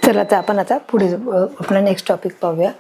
चला तर आपण आता पुढे आपला नेक्स्ट टॉपिक पाहूया.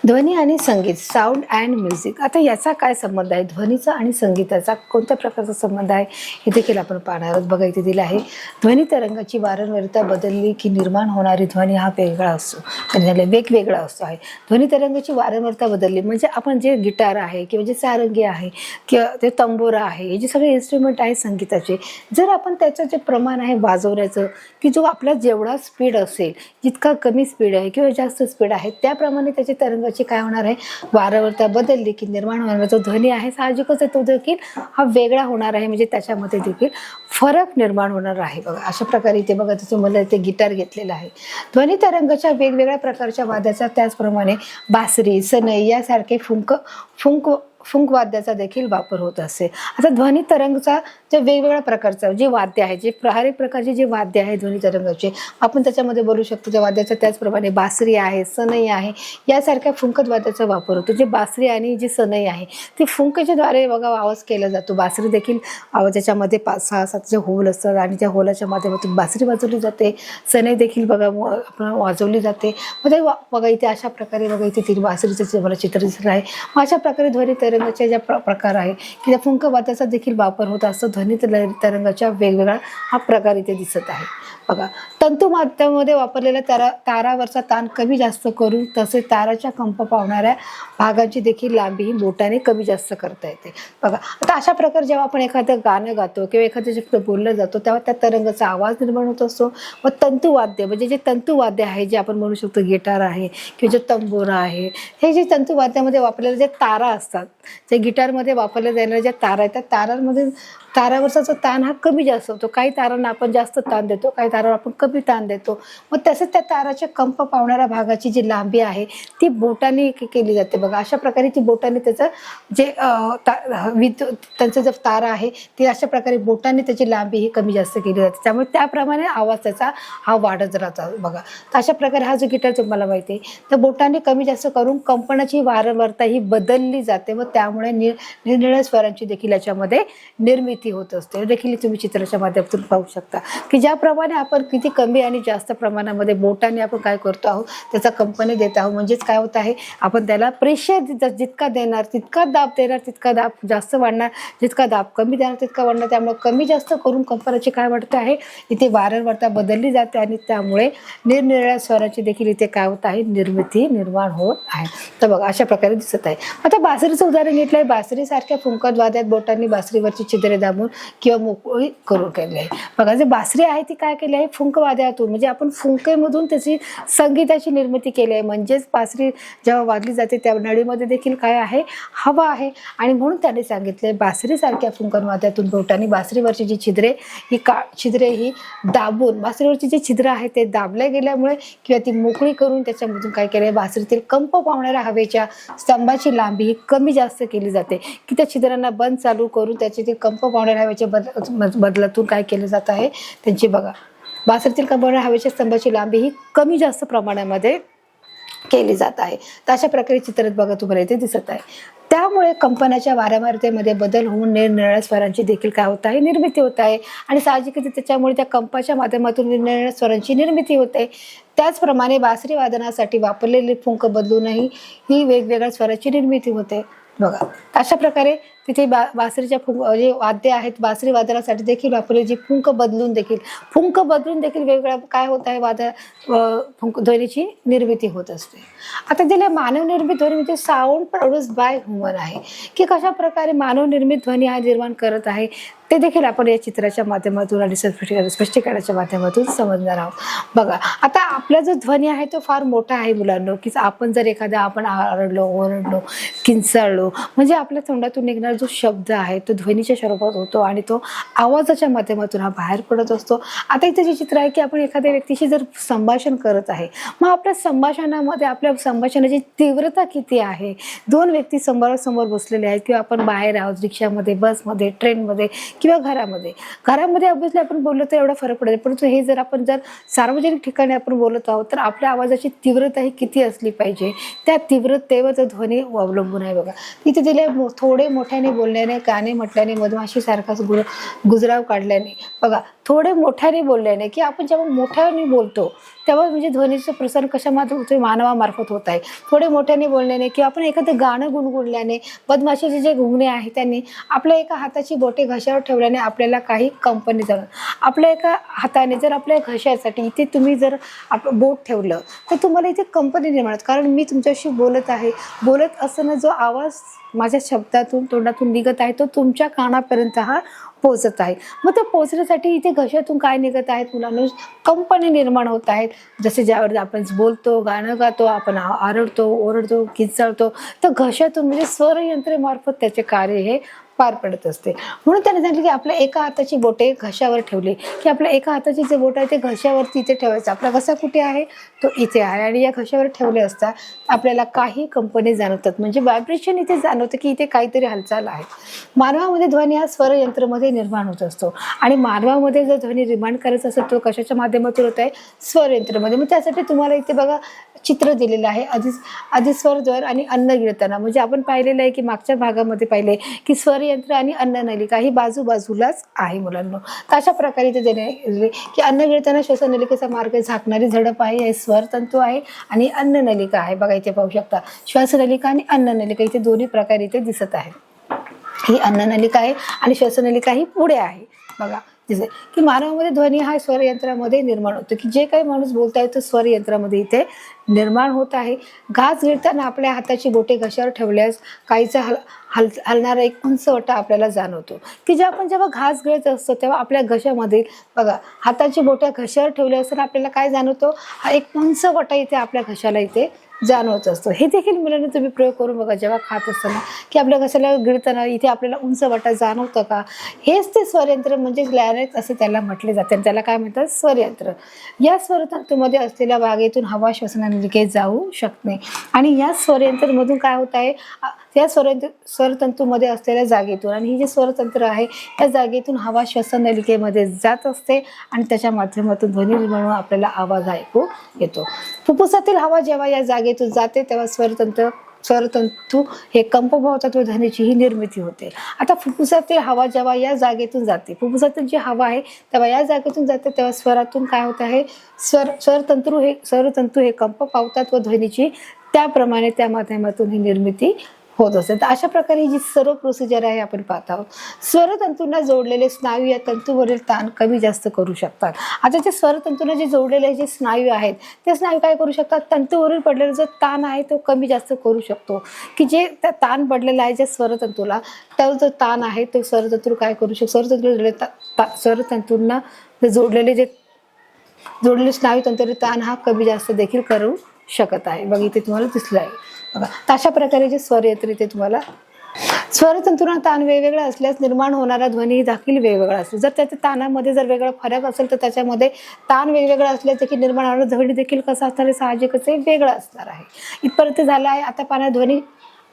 ध्वनी आणि संगीत, साऊंड अँड म्युझिक. आता याचा काय संबंध आहे, ध्वनीचा आणि संगीताचा कोणत्या प्रकारचा संबंध आहे हे देखील आपण पाहणार आहोत. बघा इथे दिलं आहे, ध्वनी तरंगाची वारंवारता बदलली की निर्माण होणारी ध्वनी हा वेगळा असतो, वेगवेगळा असतो आहे. ध्वनी तरंगाची वारंवारता बदलली म्हणजे आपण जे गिटार आहे किंवा जे सारंगी आहे किंवा ते तंबोरा आहे, हे जे सगळे इन्स्ट्रुमेंट आहे संगीताचे, जर आपण त्याचं जे प्रमाण आहे वाजवण्याचं की जो आपला जेवढा स्पीड असेल, जितका कमी स्पीड आहे किंवा जास्त स्पीड आहे त्याप्रमाणे त्याची तरंगाची काय होणार आहे, वारंवारता बदलली की निर्माण होणारा जो ध्वनी आहे साहजिकच तो देखील हा वेगळा होणार आहे, म्हणजे त्याच्यामध्ये देखील फरक निर्माण होणार आहे. बघा अशा प्रकारे इथे बघा तुम्हाला इथे गिटार घेतलेला आहे. ध्वनी तरंगाच्या वेगवेगळ्या प्रकारच्या वाद्याचा, त्याचप्रमाणे बासरी, सनई यासारखे फुंक वाद्याचा देखील वापर होत असे. आता ध्वनी तरंगचा जे वेगवेगळ्या प्रकारचा जे वाद्य आहे, जे प्रहारिक प्रकारचे जे वाद्य आहे ध्वनी तरंगाचे, आपण त्याच्यामध्ये बोलू शकतो त्या वाद्याचा. त्याचप्रमाणे बासरी आहे, सनई आहे, यासारख्या फुंकत वाद्याचा वापर होतो. जे बासरी आणि जी सनई आहे ती फुंकच्या द्वारे बघा आवाज केला जातो. बासरी देखील त्याच्यामध्ये 5-6-7 जे होल असतात आणि त्या होलाच्या माध्यमातून बासरी वाजवली जाते. सनई देखील बघा आपण वाजवली जाते. मग बघा इथे अशा प्रकारे बघा इथे 3 बासरीचं मला चित्र दिसलं आहे. मग अशा प्रकारे ध्वनी तरंगाचे ज्या प्रकार आहे की त्या फुंक वाद्याचा देखील वापर होत असतो. ध्वनी तरंगाच्या वेगवेगळा हा प्रकार इथे दिसत आहे. बघा तंतू माध्यमामध्ये वापरलेल्या तारावरचा ताण कमी जास्त करून तसेच ताराच्या कंप पावणाऱ्या भागांची देखील लांबी ही बोटाने कमी जास्त करता येते. बघा आता अशा प्रकारे जेव्हा आपण एखादं गाणं गातो किंवा एखाद्या जे बोललं जातो तेव्हा त्या तरंगाचा आवाज निर्माण होत असतो. व तंतुवाद्य म्हणजे जे तंतुवाद्य आहे, जे आपण म्हणू शकतो गिटार आहे किंवा जे तंबोरा आहे, हे जे तंतुवाद्यामध्ये वापरलेले जे तारा असतात, जे गिटारमध्ये वापरल्या जाणाऱ्या ज्या तारा आहेत, त्या तारांमध्ये तारावरचा जो ताण हा कमी जास्त होतो. काही तारांना आपण जास्त ताण देतो, काही तारांना आपण कमी ताण देतो. मग तसंच त्या ताराच्या कंप पावणाऱ्या भागाची जी लांबी आहे ती बोटाने केली जाते. बघा अशा प्रकारे ती बोटाने त्याचं जे त्यांचं जे तारा आहे ती अशा प्रकारे बोटाने त्याची लांबी ही कमी जास्त केली जाते. त्यामुळे त्याप्रमाणे आवाज त्याचा हा वाढत राहतो. बघा तर अशा प्रकारे हा जो गिटार तुम्हाला माहिती आहे, तर बोटाने कमी जास्त करून कंपनाची वारंवारता ही बदलली जाते व त्यामुळे निरनिराळ्या स्वरांची देखील याच्यामध्ये निर्मिती होत असते. देखील तुम्ही चित्राच्या माध्यमातून पाहू शकता की ज्याप्रमाणे आपण किती कमी आणि जास्त प्रमाणामध्ये बोटाने आपण काय करतो आहोत, त्याचा कंपनी देत आहोत. म्हणजेच काय होत आहे, आपण त्याला प्रेशर जितका देणार तितका दाब देणार, तितका दाब जास्त वाढणार, जितका दाब कमी देणार तितका वाढणार. त्यामुळे कमी जास्त करून कंपनाची काय वाढते आहे, इथे वारंवारता बदलली जाते आणि त्यामुळे निरनिराळ्या स्वराची देखील इथे काय होत आहे, निर्माण होत आहे. तर बघा अशा प्रकारे दिसत आहे. आता बासरीचं उदाहरण घेतलं आहे. बासरीसारख्या फुंकत वाद्यात बोटांनी बासरीवरची छिद्रे दाबून किंवा मोकळी करून केली आहे. बघा जे बासरी आहे ती काय केली आहे, फुंक वाद्यातून म्हणजे आपण फुंकेमधून त्याची संगीताची निर्मिती केली आहे. म्हणजेच बासरी जेव्हा वाजली जाते त्या नळीमध्ये देखील काय आहे, हवा आहे. आणि म्हणून त्याने सांगितले बासरीसारख्या फुंकन वाद्यातून बोटांनी बासरीवरची जी छिद्रे ही दाबून, बासरीवरची जी छिद्र आहे ते दाबल्या गेल्यामुळे किंवा ती मोकळी करून त्याच्यामधून काय केलं आहे, बासरीतील कंप पावणाऱ्या हवेच्या स्तंभाची लांबी ही कमी जास्त केली जाते. की त्या छिद्रांना बंद चालू करून त्याची ती कंप पावणाऱ्या हवेच्या बदलातून काय केलं जात आहे, त्यांची बघा बासरीतील कंप पावणाऱ्या हवेच्या स्तंभाची लांबी ही कमी जास्त प्रमाणामध्ये केली जात आहे. तर अशा प्रकारे चित्रात बघा तुम्हाला इथे दिसत आहे. त्यामुळे कंपनाच्या वारंवारतेमध्ये बदल होऊन निरनिराळ्या स्वरांची देखील काय होत आहे, निर्मिती होत आहे. आणि साहजिकच त्याच्यामुळे त्या कंपाच्या माध्यमातून निरनिराळ्या स्वरांची निर्मिती होते. त्याचप्रमाणे बासरी वादनासाठी वापरलेले फुंक बदलूनही ही वेगवेगळ्या स्वराची निर्मिती होते. बघा अशा प्रकारे तिथे बासरीच्या जे वाद्य आहेत बासरी वादनासाठी देखील वापरले जी फुंक बदलून देखील वेगवेगळ्या काय होत आहे, ध्वनीची निर्मिती होत असते. आता दिले मानव निर्मित ध्वनी म्हणजे साऊंड प्रोड्यूस्ड बाय ह्युमन आहे, की कशा प्रकारे मानव निर्मित ध्वनी हा निर्माण करत आहे ते देखील आपण या चित्राच्या माध्यमातून आणि स्पष्टीकरणाच्या माध्यमातून समजणार आहोत. बघा आता आपला जो ध्वनी आहे तो फार मोठा आहे मुलांनो, की आपण जर आपण आरडलो, ओरडलो, किंचाळलो म्हणजे आपल्या तोंडातून निघणारा जो शब्द आहे तो ध्वनीच्या स्वरूपात होतो आणि तो आवाजाच्या माध्यमातून हा बाहेर पडत असतो. आता इथे जे चित्र आहे की आपण एखाद्या व्यक्तीशी जर संभाषण करत आहे, मग आपल्या संभाषणामध्ये आपल्या संभाषणाची तीव्रता किती आहे. 2 व्यक्ती समोरासमोर बसलेले आहेत किंवा आपण बाहेर आहोत, रिक्षामध्ये, बसमध्ये, ट्रेनमध्ये किंवा घरामध्ये ऑब्व्हियसली आपण बोललो तर एवढा फरक पडतो. परंतु हे जर आपण सार्वजनिक ठिकाणी आपण बोलत आहोत तर आपल्या आवाजाची तीव्रता ही किती असली पाहिजे, त्या तीव्रतेवर तो ध्वनी अवलंबून आहे. बघा तिथे दिले थोडे मोठ्याने बोलण्याने, काने म्हटल्याने, मधमाशी सारखाच गुजराव काढल्याने, बघा थोडे मोठ्याने बोलल्याने, की आपण जेव्हा मोठ्याने बोलतो तेव्हा म्हणजे ध्वनीचं प्रसारण कशामध्ये होतं, मानवामार्फत होत आहे. थोडे मोठ्याने बोलण्याने किंवा आपण एखादं गाणं गुणगुणल्याने, मधमाशीचे जे घुमणे आहे त्यांनी, आपल्या एका हाताची बोटे घशावर ठेवल्याने आपल्याला काही कंपनी जाणवत. आपल्या एका हाताने जर आपल्या घशासाठी इथे तुम्ही जर बोट ठेवलं तर तुम्हाला इथे कंपनी निर्माण होते. कारण मी तुमच्याशी बोलत आहे, बोलत असताना जो आवाज माझ्या शब्दातून तोंडातून निघत आहे तो तुमच्या कानापर्यंत हा पोहोचत आहे. मग ते पोहोचण्यासाठी इथे घशातून काय निघत आहेत मुलांना, कंपनी निर्माण होत आहेत. जसे ज्यावेळेस आपण बोलतो, गाणं गातो, आपण आरडतो, ओरडतो, किंचाळतो, तर घशातून म्हणजे स्वरयंत्रेमार्फत त्याचे कार्य हे पार पडत असते. म्हणून त्याने सांगितलं की आपल्या एका हाताची बोटे घशावर ठेवली की आपल्या एका हाताची जे बोट आहे ते घशावरती इथे ठेवायचं. आपला घसा कुठे आहे, तो इथे आहे, आणि या घशावर ठेवले असता आपल्याला काही कंपनी जाणवतात, म्हणजे व्हायब्रेशन इथे जाणवतं की इथे काहीतरी हालचाल आहे. मानवामध्ये ध्वनी हा स्वरयंत्रमध्ये निर्माण होत असतो, आणि मानवामध्ये जर ध्वनी निर्माण करायचा असेल तो कशाच्या माध्यमातून होत आहे, स्वरयंत्रामध्ये. मग त्यासाठी तुम्हाला इथे बघा चित्र दिलेलं आहे, अधिस्वरद्वार आणि अन्न गिळताना. म्हणजे आपण पाहिलेलं आहे की मागच्या भागामध्ये पाहिले की स्वरयंत्र आणि अन्ननलिका ही बाजूबाजूलाच आहे मुलांना. तर अशा प्रकारे इथे देणे की अन्न गिळताना श्वासनलिकेचा मार्ग झाकणारी झडप आहे, हे स्वरतंतू आहे, आणि अन्ननलिका आहे. बघा इथे पाहू शकता श्वासनलिका आणि अन्ननलिका इथे दोन्ही प्रकारे इथे दिसत आहे. ही अन्ननलिका आहे आणि श्वासनलिका ही पुढे आहे. बघा दिसे की मानवामध्ये ध्वनी हा स्वरयंत्रामध्ये निर्माण होतो, की जे काही माणूस बोलत आहे तो स्वरयंत्रामध्ये इथे निर्माण होत आहे. घास गिळताना आपल्या हाताची बोटे घशावर ठेवल्यास काहीचा हलणारा एक उंच वटा आपल्याला जाणवतो, की जेव्हा घास गिळत असतो तेव्हा आपल्या घशामध्ये बघा हाताची बोटे घशावर ठेवल्या असताना आपल्याला काय जाणवतो, हा एक उंच वटा इथे आपल्या घशाला इथे जाणवत असतो. हे देखील मुलांनी तुम्ही प्रयोग करून बघा जेव्हा खात असताना, की आपल्या घशाला गिळताना इथे आपल्याला उंच वाटा जाणवतं का. हेच ते स्वरयंत्र म्हणजे लॅरिंक्स असे त्याला म्हटले जाते, आणि त्याला काय म्हणतात, स्वरयंत्र. या स्वरतंतूमध्ये असलेल्या वागेतून हवा श्वसननलिकेत जाऊ शकते, आणि या स्वरयंत्रमधून काय होत आहे, या स्वरतंतूमध्ये असलेल्या जागेतून, आणि ही जे स्वरतंत्र आहे या जागेतून हवा श्वसननलिकेमध्ये जात असते, आणि त्याच्या माध्यमातून ध्वनी निर्माण होऊन आपल्याला आवाज ऐकू येतो. फुफ्फुसातील हवा जेव्हा या जागेतून जाते तेव्हा स्वरतंतू हे कंप पावतात व ध्वनीची ही निर्मिती होते. आता फुफ्फुसातील हवा जेव्हा या जागेतून जाते, फुफ्फुसातील जी हवा आहे तेव्हा या जागेतून जाते, तेव्हा स्वरातून काय होत आहे, स्वरतंतू हे कंप पावतात व ध्वनीची त्याप्रमाणे त्या माध्यमातून ही निर्मिती होत असते. तर अशा प्रकारे ही जी सर्व प्रोसिजर आहे आपण पाहत आहोत. स्वरतंतूंना जोडलेले स्नायू या तंतूवरील ताण कमी जास्त करू शकतात. आता जे स्वरतंतूंना जे जोडलेले जे स्नायू आहेत ते स्नायू काय करू शकतात, तंतूवरील पडलेला जो ताण आहे तो कमी जास्त करू शकतो, की जे त्या ताण पडलेला आहे जे स्वरतंतूला, तो जो ताण आहे तो स्वरतंतू काय करू शकतो, स्वरतंतूंना जोडलेले स्नायू तंतूवरील ताण हा कमी जास्त देखील करू शकत आहे. बघा इथे तुम्हाला दिसलं आहे. बघा अशा प्रकारे जे स्वरयंत्र इथे तुम्हाला, स्वरतंतूंना ताण वेगवेगळा असल्यास निर्माण होणारा ध्वनी देखील वेगवेगळा असतो. जर त्याच्या ताणामध्ये जर वेगळा फरक असेल तर त्याच्यामध्ये ताण वेगवेगळा असल्यास देखील निर्माण होणारा ध्वनी देखील कसा असणार आहे, साहजिकच वेगळा असणार आहे. इथपर्यंत झाला आहे.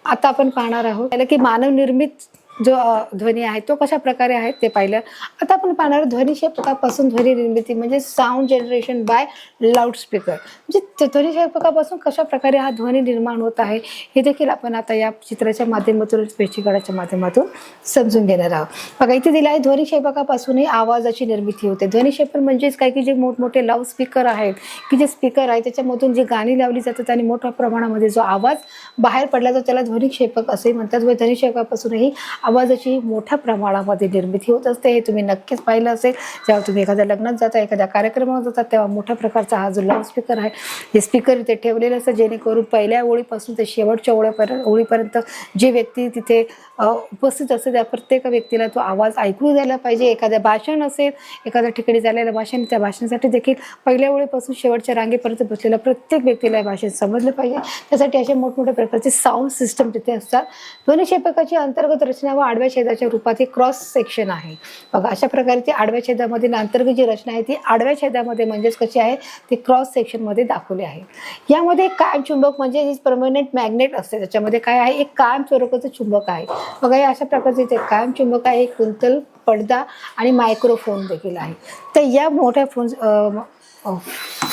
आता आपण पाहणार आहोत की मानव निर्मित जो ध्वनी आहे तो कशा प्रकारे आहे ते पाहिलं. आता आपण पाहणार ध्वनिक्षेपकापासून ध्वनी निर्मिती म्हणजे साऊंड जनरेशन बाय लाऊडस्पीकर, म्हणजे ध्वनिक्षेपकापासून कशा प्रकारे हा ध्वनी निर्माण होत आहे हे देखील आपण आता या चित्राच्या माध्यमातून, स्पेचिकाच्या माध्यमातून समजून घेणार आहोत. बघा इथे दिलं आहे ध्वनिक्षेपकापासूनही आवाजाची निर्मिती होते. ध्वनिक्षेपक म्हणजेच काय की जे मोठमोठे लाऊडस्पीकर आहेत, की जे स्पीकर आहे त्याच्यामधून जी गाणी लावली जातात आणि मोठ्या प्रमाणामध्ये जो आवाज बाहेर पडला जातो त्याला ध्वनिक्षेपक असे म्हणतात. व ध्वनिक्षेपकापासूनही आवाजाची मोठ्या प्रमाणामध्ये निर्मिती होत असते. हे तुम्ही नक्कीच पाहिलं असेल. जेव्हा तुम्ही एखाद्या लग्नात जाता, एखाद्या कार्यक्रमात जातात, तेव्हा मोठ्या प्रकारचा हा जो लाऊडस्पीकर आहे, हे स्पीकर इथे ठेवलेलं असतं, जेणेकरून पहिल्या ओळीपासून ते शेवटच्या ओळीपर्यंत जे व्यक्ती तिथे उपस्थित असते त्या प्रत्येक व्यक्तीला तो आवाज ऐकू द्यायला पाहिजे. एखाद्या भाषण असेल, एखाद्या ठिकाणी झालेलं भाषण, त्या भाषणासाठी देखील पहिल्या ओळीपासून शेवटच्या रांगेपर्यंत बसलेल्या प्रत्येक व्यक्तीला हे भाषण समजलं पाहिजे. त्यासाठी असे मोठमोठ्या प्रकारचे साऊंड सिस्टम तिथे असतात. ध्वनिक्षेपकाची अंतर्गत रचना व आडव्या छेदाच्या रूपात हे क्रॉस सेक्शन आहे. बघा अशा प्रकारे ती आडव्या छेदामध्ये अंतर्गत जी रचना आहे ती आडव्या छेदामध्ये म्हणजेच कशी आहे, ती क्रॉस सेक्शन मध्ये दाखवली आहे. यामध्ये कायम चुंबक म्हणजे परमनंट मॅग्नेट असते. त्याच्यामध्ये काय आहे, एक कायम स्वरूपाचं चुंबक आहे. बघा हे अशा प्रकारचे इथे कायम चुंबक आहे, एक कुंतल, पडदा आणि मायक्रोफोन देखील आहे. तर या मोठ्या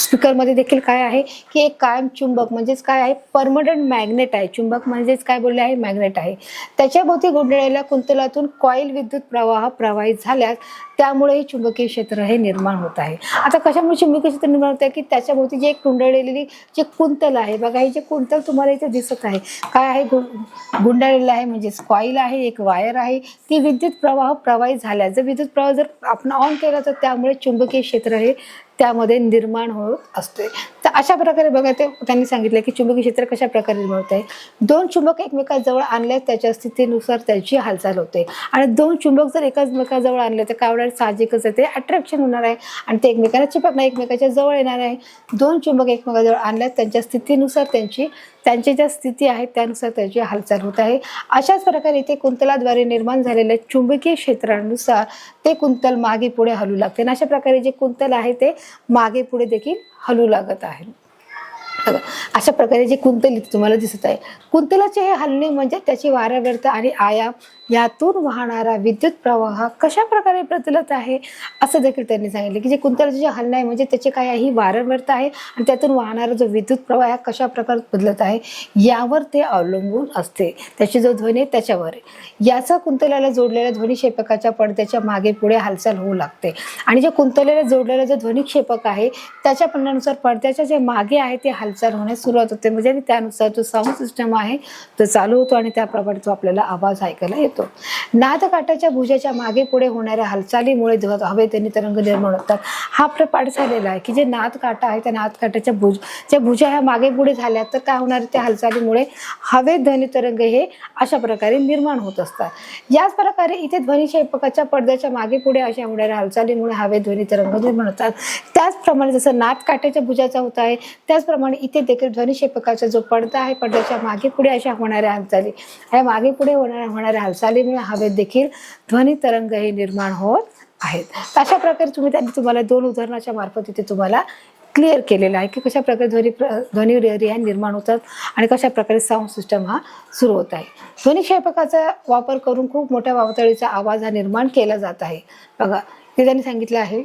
स्पीकरमध्ये देखील काय आहे की एक कायम चुंबक म्हणजेच काय आहे, परमनंट मॅग्नेट आहे. चुंबक म्हणजेच काय बोलले आहे, मॅग्नेट आहे. त्याच्याभोवती गुंडाळलेल्या कुंतलातून कॉईल विद्युत प्रवाह प्रवाहित झाल्यास त्यामुळे चुंबकीय क्षेत्र हे निर्माण होत आहे. आता कशामुळे चुंबकीय क्षेत्र निर्माण होत आहे की त्याच्याभोवती जे एक गुंडाळलेली जे कुंतल आहे बघा, हे जे कुंतल तुम्हाला इथे दिसत आहे काय आहे, गुंडाळलेलं आहे म्हणजेच कॉईल आहे, एक वायर आहे, ती विद्युत प्रवाह प्रवाहित झाल्यास जर विद्युत प्रवाह जर आपण ऑन केला तर त्यामुळे चुंबकीय क्षेत्र हे त्यामध्ये निर्माण होत असते. तर अशा प्रकारे बघा ते त्यांनी सांगितलं की चुंबकीय क्षेत्र कशा प्रकारे निर्माण होत आहे. दोन चुंबक एकमेकांजवळ आणल्यास त्याच्या स्थितीनुसार त्याची हालचाल होते आणि दोन चुंबक जर एकमेकांजवळ आणले तर काय होणार, साहजिकच आहे ते अट्रॅक्शन होणार आहे आणि ते एकमेकांना चिपकणार, एकमेकाच्या जवळ येणार आहे. दोन चुंबक एकमेकांजवळ आणल्यास त्यांच्या स्थितीनुसार त्यांची ज्या स्थिती आहेत त्यानुसार त्याची हालचाल होत आहे. अशाच प्रकारे इथे कुंतलाद्वारे निर्माण झालेल्या चुंबकीय क्षेत्रानुसार ते कुंतल मागे पुढे हलू लागते आणि अशा प्रकारे जे कुंतल आहे ते मागे पुढे देखील हलू लागत आहे. अशा प्रकारे जे कुंतल इथे तुम्हाला दिसत आहे, कुंतलाचे हे हलणे म्हणजे त्याची वारंवारता आणि आयाम यातून वाहणारा विद्युत प्रवाह कशा प्रकारे बदलत आहे असं देखील त्यांनी सांगितले की जे कुंतलाचे जे हलणे आहे म्हणजे त्याची काय आहे, ही वारंवारता आहे आणि त्यातून वाहणारा जो विद्युत प्रवाह कशा प्रकारे बदलत आहे यावर ते अवलंबून असते. त्याची जो ध्वनी आहे त्याच्यावर याचा कुंतलाला जोडलेल्या ध्वनिक्षेपकाच्या पडद्याच्या मागे पुढे हालचाल होऊ लागते आणि जे कुंतलेला जोडलेला जो ध्वनिक्षेपक आहे त्याच्या पडद्यानुसार पडद्याच्या जे मागे आहे ते हालचाल होण्यास सुरुवात होते म्हणजे त्यानुसार जो साऊंड सिस्टम आहे तो चालू होतो आणि त्याप्रमाणे तो आपल्याला आवाज ऐकायला येतो. नादकाठाच्या भुजाच्या मागे पुढे होणाऱ्या हालचालीमुळे हवेत तरंग निर्माण होतात. हा पाठ झालेला आहे की जे नादकाठा आहे त्या नादकाठाच्या भुजा ह्या मागे पुढे झाल्या तर काय होणार, त्या हालचालीमुळे हवेत ध्वनी तरंग हे अशा प्रकारे निर्माण होत असतात. याच प्रकारे इथे ध्वनिक्षेपकाच्या पडद्याच्या मागे पुढे अशा होणाऱ्या हालचालीमुळे हवेत ध्वनी तरंग निर्माण होतात. त्याचप्रमाणे जसं नादकाठ्याच्या भुजाचा होत आहे त्याचप्रमाणे इथे देखील ध्वनिक्षेपकाचा जो पडदा आहे पडद्याच्या मागे पुढे अशा होणाऱ्या हालचाली, या मागे पुढे होणाऱ्या हालचालीमुळे हवेत देखील ध्वनी तरंग हे निर्माण होत आहेत. अशा प्रकारे त्यांनी तुम्हाला दोन उदाहरणाच्या मार्फत इथे तुम्हाला क्लिअर केलेला आहे की कशा प्रकारे ध्वनी रिया निर्माण होतात आणि कशा प्रकारे साऊंड सिस्टम हा सुरू होत आहे. ध्वनिक्षेपकाचा वापर करून खूप मोठ्या पातळीचा आवाज हा निर्माण केला जात आहे. बघा ते त्यांनी सांगितलं आहे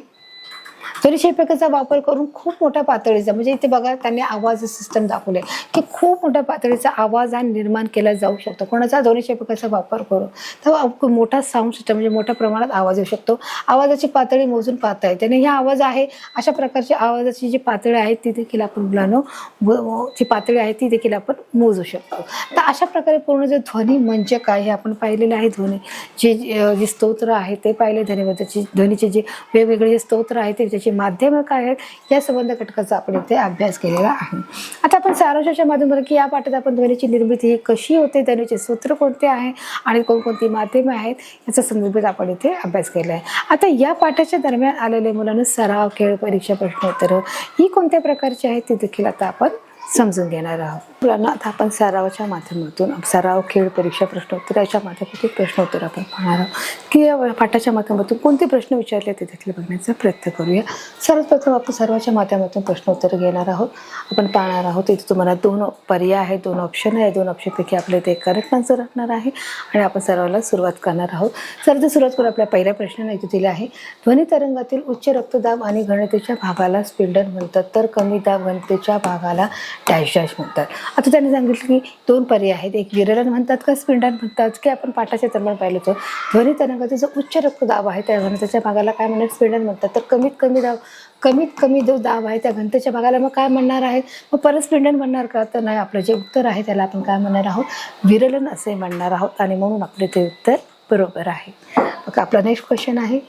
ध्वनिक्षेपकाचा वापर करून खूप मोठ्या पातळीचा म्हणजे इथे बघा त्यांनी आवाज सिस्टम दाखवले की खूप मोठ्या पातळीचा आवाज हा निर्माण केला जाऊ शकतो. कोणाचा, ध्वनिक्षेपकाचा वापर करून. तर मोठा साऊंड सिस्टम म्हणजे मोठ्या प्रमाणात आवाज येऊ शकतो. आवाजाची पातळी मोजून पाहता येते आणि हा आवाज आहे अशा प्रकारची आवाजाची जी पातळी आहे ती देखील आपण मुलांनो जी पातळी आहे ती देखील आपण मोजू शकतो. तर अशा प्रकारे पूर्ण जे ध्वनी म्हणजे काय हे आपण पाहिलेलं आहे. ध्वनी जे स्तोत्र आहे ते पाहिले, ध्वनीचे जे वेगवेगळे जे स्तोत्र आहेत त्याची माध्यम काय आहेत या संबंध घटकाचा आपण इथे अभ्यास केलेला आहे. आता आपण सारांशाच्या माध्यमातून की या पाठात आपण ध्वनीची निर्मिती ही कशी होते, ध्वनीचे सूत्र कोणते आहे आणि कोणकोणती माध्यमे आहेत याचा संदर्भात आपण इथे अभ्यास केला आहे. आता या पाठाच्या दरम्यान आलेल्या मुलांना सराव, खेळ, परीक्षा, प्रश्नोत्तर ही कोणत्या प्रकारची आहेत ते देखील आता आपण समजून घेणार आहोत. मुलांना आता आपण सरावाच्या माध्यमातून सराव, खेळ, परीक्षा, प्रश्नोत्तर याच्या माध्यमातून प्रश्नोत्तर आपण पाहणार आहोत की या पाठाच्या माध्यमातून कोणते प्रश्न विचारले ते देखील बघण्याचा प्रयत्न करूया. सर्वप्रथम आपण सर्वाच्या माध्यमातून प्रश्नोत्तर घेणार आहोत. आपण पाहणार आहोत इथे तुम्हाला दोन पर्याय आहेत, दोन ऑप्शन आहे. दोन ऑप्शनपैकी आपले ते करेक्ट आन्सर असणार आहे आणि आपण सरावाला सुरुवात करणार आहोत. तर सुरुवात करून आपल्या पहिल्या प्रश्नाला इथे दिला आहे ध्वनी तरंगातील उच्च रक्तदाब आणि घनतेच्या भागाला स्पिंडल म्हणतात तर कमी दाब घनतेच्या भागाला डॅश डॅश म्हणतात. आता त्यांनी सांगितलं की दोन पर्याय आहेत, एक विरलन म्हणतात का स्पिंडल म्हणतात की आपण पाठाच्या दरम्यान पाहिलं होतं ध्वनी तरंगाचा जो उच्च रक्तदाब आहे त्या घनतेच्या भागाला काय म्हणतात, स्पिंडल म्हणतात. तर कमीत कमी जो दाब आहे त्या घनतेच्या भागाला मग काय म्हणणार आहे, मग परत स्पिंडल म्हणणार का, तर नाही, आपलं जे उत्तर आहे त्याला आपण काय म्हणणार आहोत, विरलन असे म्हणणार आहोत आणि म्हणून आपले ते उत्तर बरोबर आहे. मग आपला नेक्स्ट क्वेश्चन आहे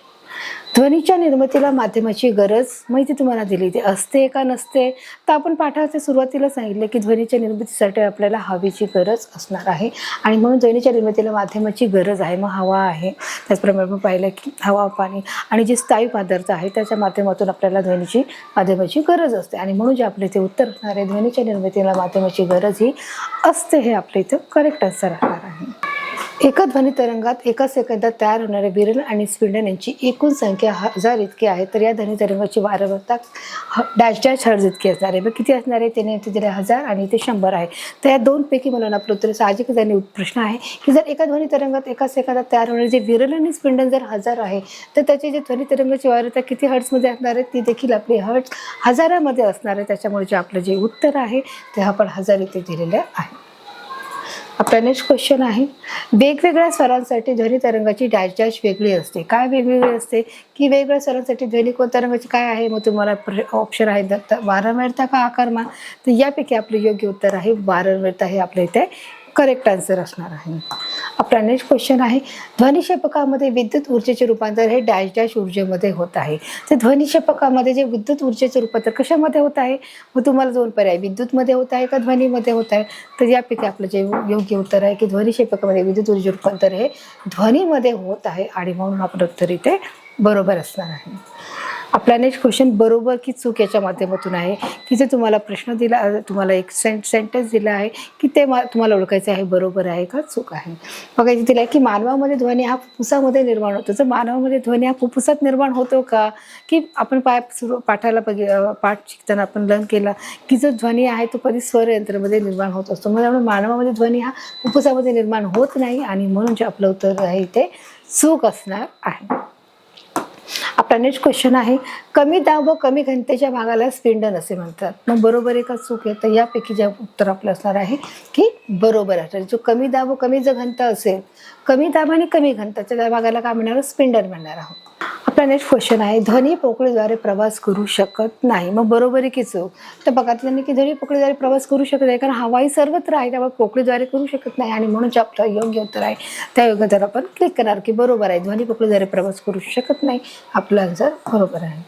ध्वनीच्या निर्मितीला माध्यमाची गरज माहिती तुम्हाला दिली ते असते का नसते. तर आपण पाठाच्या सुरुवातीला सांगितले की ध्वनीच्या निर्मितीसाठी आपल्याला हवेची गरज असणार आहे आणि म्हणून ध्वनीच्या निर्मितीला माध्यमाची गरज आहे. मग हवा आहे, त्याचप्रमाणे आपण पाहिलं की हवा, पाणी आणि जे स्थायू पदार्थ आहे त्याच्या माध्यमातून आपल्याला ध्वनीची माध्यमाची गरज असते आणि म्हणून जे आपले ते उत्तर असणार आहे ध्वनीच्या निर्मितीला माध्यमाची गरज ही असते, हे आपले इथं करेक्ट आन्सर असणार आहे. एका ध्वनी तरंगात एका सेकंदात तयार होणारे विरल आणि स्पिंडल यांची एकूण संख्या 1000 इतकी आहे. तर या ध्वनी तरंगाची वारंवारता डॅश डॅश हर्ट्झ इतकी असणार आहे. मग किती असणार आहे? त्याने इथे दिले 1000 आणि इथे 100 आहे. तर या दोनपैकी मला ना उत्तर साहजिकच आणि प्रश्न आहे की जर एका ध्वनी तरंगात एका सेकंदात तयार होणारे जे विरल आणि स्पिंडल जर 1000 आहे तर त्याची जे ध्वनी तरंगाची वारंवारता किती हर्ट्झमध्ये असणार आहे? ती देखील आपली हर्ट्झ हजारामध्ये असणार आहे. त्याच्यामुळे जे आपलं जे उत्तर आहे ते आपण 1000 इथे दिलेलं आहे. आपला नेक्स्ट क्वेश्चन आहे, वेगवेगळ्या स्वरांसाठी ध्वनी तरंगाची डॅश डॅश वेगळी असते. काय वेगवेगळी असते की वेगवेगळ्या स्वरांसाठी ध्वनी तरंगाची काय आहे? मग तुम्हाला ऑप्शन आहे वारंवारता का आकारमान. तर यापैकी आपले योग्य उत्तर आहे वारंवारता. हे आपल्या इथे करेक्ट आन्सर असणार आहे. आपला नेक्स्ट क्वेश्चन आहे, ध्वनिक्षेपकामध्ये विद्युत ऊर्जेचे रूपांतर हे डॅश डॅश ऊर्जेमध्ये होत आहे. तर ध्वनिक्षेपकामध्ये जे विद्युत ऊर्जेचे रूपांतर कशामध्ये होत आहे? मग तुम्हाला दोन पर्याय, विद्युतमध्ये होत आहे का ध्वनीमध्ये होत आहे. तर यापैकी आपलं जे योग्य उत्तर आहे की ध्वनिक्षेपकामध्ये विद्युत ऊर्जे रूपांतर हे ध्वनीमध्ये होत आहे आणि म्हणून आपलं उत्तर इथे बरोबर असणार आहे. आपला नेक्स्ट क्वेश्चन बरोबर की चूक याच्या माध्यमातून आहे की जे तुम्हाला प्रश्न दिला, तुम्हाला एक सेंटेन्स दिला आहे की ते तुम्हाला ओळखायचं आहे बरोबर आहे का चूक आहे. बघा इथे दिलं आहे की मानवामध्ये ध्वनी हा फुफ्फुसामध्ये निर्माण होतो. तर मानवामध्ये ध्वनी हा फुफ्फुसात निर्माण होतो का? की आपण पाठाला पाठ शिकताना आपण लर्न केला की जो ध्वनी आहे तो कधी स्वरयंत्रामध्ये निर्माण होत असतो. त्यामुळे मानवामध्ये ध्वनी हा फुफ्फुसामध्ये निर्माण होत नाही आणि म्हणून जे आपलं उत्तर आहे ते चूक असणार आहे. आपला नेक्स्ट क्वेश्चन आहे, कमी दाब व कमी घनतेच्या भागाला स्पिंडल असे म्हणतात. मग बरोबर आहे का चूक आहे? तर यापैकी जे उत्तर आपलं असणार आहे की बरोबर आहे. जो कमी दाब व कमी जर घनता असेल, कमी दाब आणि कमी घनताच्या त्या भागाला काय म्हणणार? स्पिंडल म्हणणार आहोत. आपला नेक्स्ट क्वेश्चन आहे, ध्वनी पोकळीद्वारे प्रवास करू शकत नाही. मग बरोबर आहे की चूक? तर बघा त्यांनी की ध्वनी पोकळीद्वारे प्रवास करू शकत नाही कारण हवाई सर्वत्र आहे, त्यामुळे पोकळीद्वारे करू शकत नाही आणि म्हणून जे आपलं योग्य उत्तर आहे त्या योग्य उत्तर आपण क्लिक करणार की बरोबर आहे, ध्वनी पोकळीद्वारे प्रवास करू शकत नाही. आपलं आन्सर बरोबर आहे.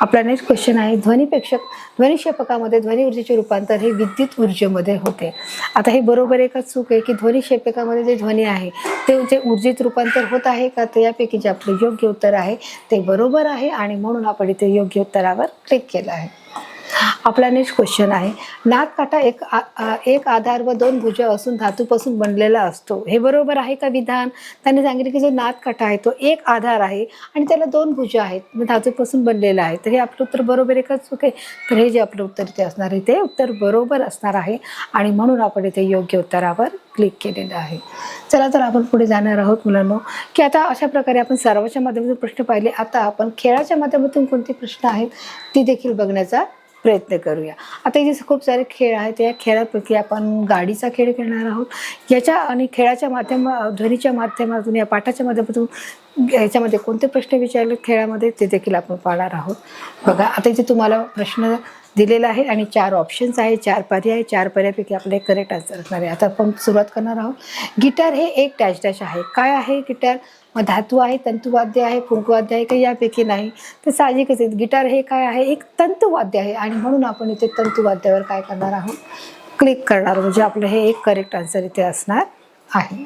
आपला नेक्स्ट क्वेश्चन आहे, ध्वनिक्षेपकामध्ये ध्वनी ऊर्जेचे रूपांतर हे विद्युत ऊर्जेमध्ये होते. आता हे बरोबर आहे का चूक आहे की ध्वनिक्षेपकामध्ये जे ध्वनी आहे ते जे ऊर्जेत रूपांतर होत आहे का? तर यापैकी जे आपलं योग्य उत्तर आहे ते बरोबर आहे आणि म्हणून आपण इथे योग्य उत्तरावर क्लिक केलं आहे. आपला नेक्स्ट क्वेश्चन आहे, नादकाटा एक आधार व दोन भुजा असून धातूपासून बनलेला असतो. हे बरोबर आहे का विधान? त्यांनी सांगितले की जो नादकाटा आहे तो एक आधार आहे आणि त्याला दोन भुजा आहेत, धातूपासून बनलेला आहे. तर हे आपलं उत्तर बरोबर आहे का चूक आहे? तर हे जे आपलं उत्तर इथे असणार आहे ते उत्तर बरोबर असणार आहे आणि म्हणून आपण इथे योग्य उत्तरावर क्लिक केलेलं आहे. चला तर आपण पुढे जाणार आहोत मुलांनो की आता अशा प्रकारे आपण सरावाच्या माध्यमातून प्रश्न पाहिले. आता आपण खेळाच्या माध्यमातून कोणते प्रश्न आहेत ती देखील बघण्याचा प्रयत्न करूया. आता इथे खूप सारे खेळ आहेत. या खेळापैकी आपण गाडीचा खेळ खेळणार आहोत. याच्या आणि खेळाच्या ध्वनीच्या माध्यमातून या पाठाच्या माध्यमातून याच्यामध्ये कोणते प्रश्न विचारले खेळामध्ये ते देखील आपण पाहणार आहोत. बघा आता इथे तुम्हाला प्रश्न दिलेला आहे आणि 4 ऑप्शन्स आहे, 4 पर्याय, 4 पर्यायापैकी आपले करेक्ट आन्सर असणार आहे. आता आपण सुरुवात करणार आहोत. गिटार हे एक डॅश डॅश आहे. काय आहे गिटार? मग धातू आहे, तंतुवाद्य आहे, फुंकवाद्य आहे का? यापैकी नाही. तर साहजिकच आहे गिटार हे काय आहे? एक तंतुवाद्य आहे आणि म्हणून आपण इथे तंतुवाद्यावर काय करणार आहोत? क्लिक करणार. म्हणजे आपलं हे एक करेक्ट आन्सर इथे असणार आहे.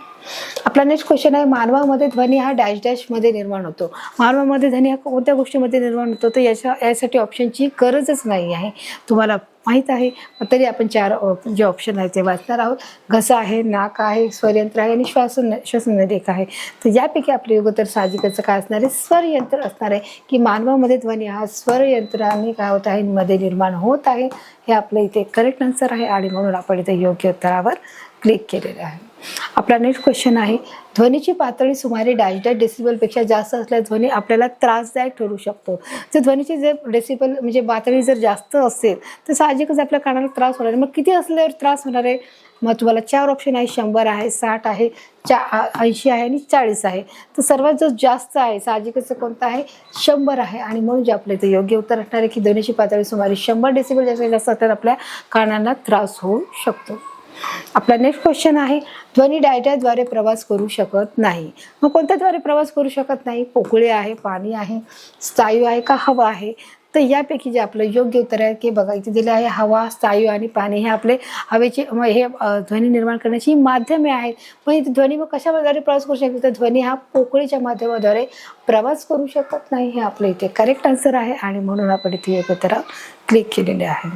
आपला नेक्स्ट क्वेश्चन आहे, मानवामध्ये ध्वनी हा डॅश डॅश मध्ये निर्माण होतो. मानवामध्ये ध्वनी हा कोणत्या गोष्टीमध्ये निर्माण होतो? तर यासाठी ऑप्शनची गरजच नाही आहे, तुम्हाला माहीत आहे. तरी आपण 4 जे ऑप्शन आहे ते वाचणार आहोत. घसा आहे, नाक आहे, स्वरयंत्र आहे आणि श्वासनलिका आहे. तर यापैकी आपले योग्य तर साहजिकच काय असणार आहे? स्वरयंत्र असणार आहे की मानवामध्ये ध्वनी हा स्वरयंत्राने काय होत आहे? मध्ये निर्माण होत आहे. हे आपलं इथे करेक्ट आन्सर आहे आणि म्हणून आपण इथे योग्य उत्तरावर क्लिक केलेलं आहे. आपला नेक्स्ट क्वेश्चन आहे, ध्वनीची पातळी सुमारे डॅश डॅश डेसिबलपेक्षा जास्त असल्यास ध्वनी आपल्याला त्रासदायक ठरू शकतो. जर ध्वनीची जर डेसिबल म्हणजे पातळी जर जास्त असेल तर साहजिकच आपल्या कानाला त्रास होणार आहे. मग किती असल्यावर त्रास होणार आहे? मग तुम्हाला 4 ऑप्शन आहे, 100 आहे, 60 आहे, 80 आहे आणि 40 आहे. तर सर्वात जो जास्त आहे साहजिकच कोणता आहे? 100 आहे आणि म्हणून जे आपल्या इथे योग्य उत्तर असणार आहे की ध्वनीची पातळी सुमारे 100 डेसिबल जास्त असल्यास आपल्या कानांना त्रास होऊ शकतो. आपला नेक्स्ट क्वेश्चन आहे, ध्वनी डायट्याद्वारे प्रवास करू शकत नाही. मग कोणत्याद्वारे प्रवास करू शकत नाही? पोकळी आहे, पाणी आहे, स्नायू आहे का हवा आहे? तर यापैकी जे आपलं योग्य उत्तर आहे की बघा इथे दिलं आहे हवा, वायू आणि पाणी हे आपले हवेचे हे ध्वनी निर्माण करण्याची माध्यमे आहेत. पण इथे ध्वनी मग कशाद्वारे प्रवास करू शकतो? तर ध्वनी हा पोकळीच्या माध्यमाद्वारे प्रवास करू शकत नाही. हे आपलं इथे करेक्ट आन्सर आहे आणि म्हणून आपण इथे योग्य उत्तर क्लिक केलेले आहे.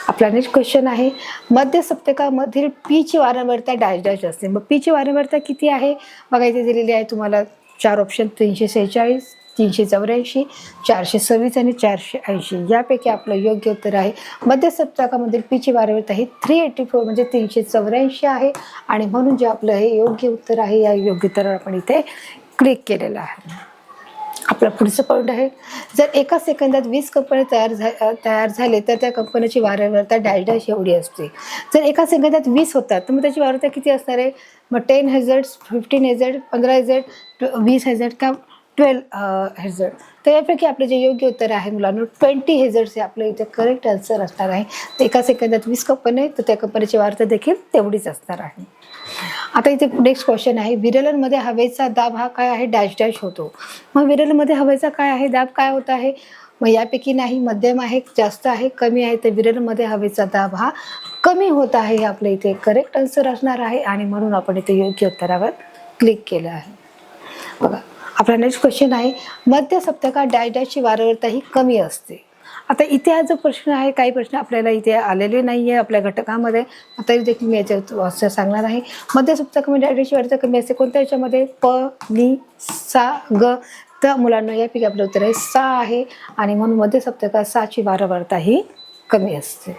आपला नेक्स्ट क्वेश्चन आहे, मध्य सप्तकामधील पी ची वारंवारता डॅश डॅश असते. मग पी ची वारंवारता किती आहे? बघा इथे दिलेली आहे तुम्हाला 4 ऑप्शन 346, 384, 426 आणि 480. यापैकी आपलं योग्य उत्तर आहे मध्य सप्तकामधील पी ची वारंवारता ही 384 म्हणजे 384 आहे आणि म्हणून जे आपलं हे योग्य उत्तर आहे या योग्य उत्तरावर आपण इथे क्लिक केलेलं आहे. आपला पुढचं पॉईंट आहे, जर एका सेकंदात 20 कंपनी तयार झाले तर त्या कंपनीची वारंवारता डॅश डॅश एवढी असते. जर एका सेकंदात 20 होतात तर मग त्याची वारंवारता किती असणार आहे? मग 10 हझर्ड, 15 हझर्ड, 15 हझर्ड, 20 हझर्ड का 12 हझर्ड? तर यापैकी आपलं जे योग्य उत्तर आहे मुलांनो 20 हझर्ड्स हे आपलं इथे करेक्ट आन्सर असणार आहे. तर एका सेकंदात 20 कंपनी तर त्या कंपनीची वारंवारता देखील तेवढीच असणार आहे. आता इथे नेक्स्ट क्वेश्चन आहे, विरलमध्ये हवेचा दाब हा काय आहे? डॅश डॅश होतो. मग विरलमध्ये हवेचा काय आहे दाब? काय होत आहे? मग यापैकी नाही, मध्यम आहे, जास्त आहे, कमी आहे. तर विरलमध्ये हवेचा दाब हा कमी होत आहे. हे आपल्या इथे करेक्ट आन्सर असणार आहे आणि म्हणून आपण इथे योग्य उत्तरावर क्लिक केलं आहे. बघा आपला नेक्स्ट क्वेश्चन आहे, मध्य सप्तकात डॅश डॅशची वारंवारता ही कमी असते. आता इथे हा जो प्रश्न आहे, काही प्रश्न आपल्याला इथे आलेले नाही आहे आपल्या घटकामध्ये, तरी देखील मी याच्यात सांगणार आहे. मध्य सप्तकामध्ये डॅशची वारंवारता कमी असते. कोणत्या याच्यामध्ये? प, नि, सा, ग. तर मुलांना यापैकी आपलं उत्तर आहे सा आहे आणि म्हणून मध्य सप्तकात साची वारंवारता ही कमी असते.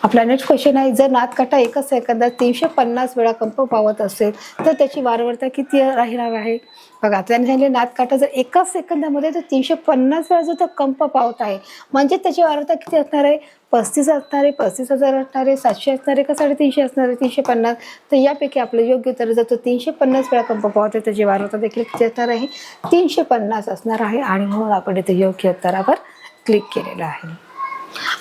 आपला नेक्स्ट क्वेश्चन आहे, जर नादकाटा एका सेकंदात 350 वेळा कंप पावत असेल तर त्याची वारंवारता किती राहणार आहे? बघा त्यांनी सांगितले नादकाटा जर एका सेकंदामध्ये तर 350 वेळा जो तो कंप पावत आहे म्हणजे त्याची वारंवारता किती असणार आहे? 35 असणार आहे, 35,000 असणार आहे, 700 असणार आहे का 350 असणार आहे? 350. तर यापैकी आपलं योग्य उत्तर जर तो 350 वेळा कंप पावत आहे त्याची वारंवारता देखील किती असणार आहे? 350 असणार आहे आणि म्हणून आपण इथे योग्य उत्तरावर क्लिक केलेलं आहे.